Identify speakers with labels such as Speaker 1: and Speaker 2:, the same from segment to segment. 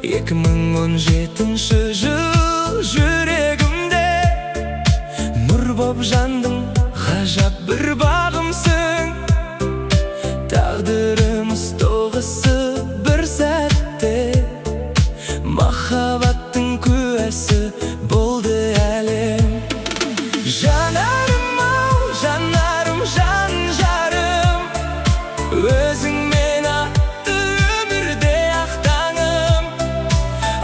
Speaker 1: 2017 жыл жүрегімде нұр боп жандың, ғажап бір бағымсың. Тағдырымыз тоғысы бір сәтте, махаббаттың куәсі болды әлем. Жанарым-ау, жанарым, жан жарым, өзіңмен атты өмірде ақ таңым.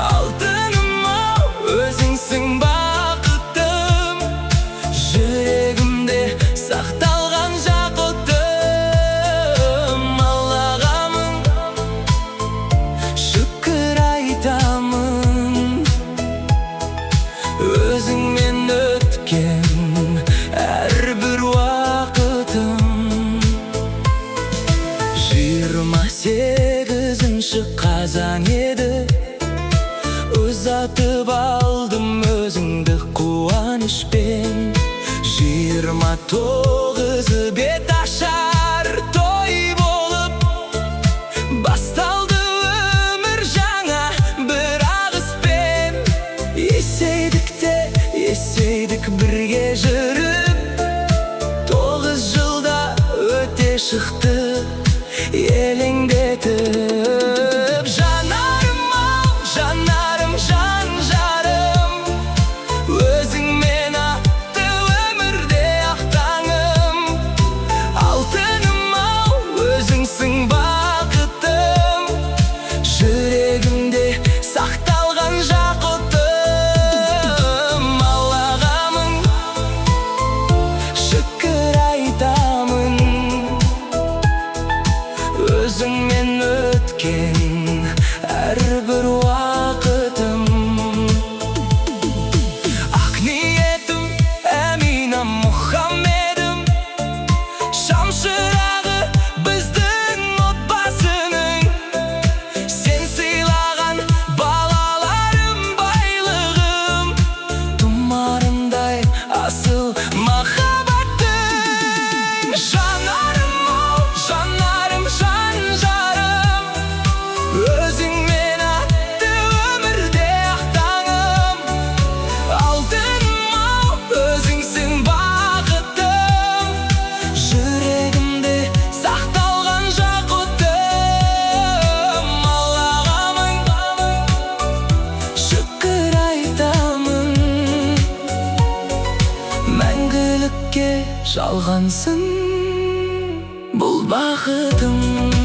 Speaker 1: Алтыным-ау, өзіңсің бақытым, жүрегімде сақталған жақұтым. Аллаға мың шүкір айтамын, өзіңмен өткен әрбір уақытым. 28 қазан еді, ұзатып алдым өзіңді қуанышпен. 29 бет ашар той болып, басталды өмір жаңа бір ағыспен. Есейдік бірге жүріп, 9 жылда өте шықты елеңдетіп. Жанарым-ау, жанарым, жан жарым, өзіңмен атты өмірде ақ таңым. Алтыным-ау, өзіңсің бақытым, жүрегімде сақталған жақұтым. Аллаға мың шүкір айтамын, өзіңмен өткен әрбір уақытым. Ақ ниетім, Әмина Мұхаммедім, шам шырағы біздің отбасының. Сен сыйлаған балаларым, байлығым, тұмарындай асыл махаббаттың. Жанарым-ау, жанарым, жан жарым, өзіңмен атты өмірде ақ таңым. Алтыным-ау, өзіңсің бақытым, жүрегімде сақталған жақұтым. Аллаға мың шүкір айтамын, мәңгілікке жалғансын бұл бақытым.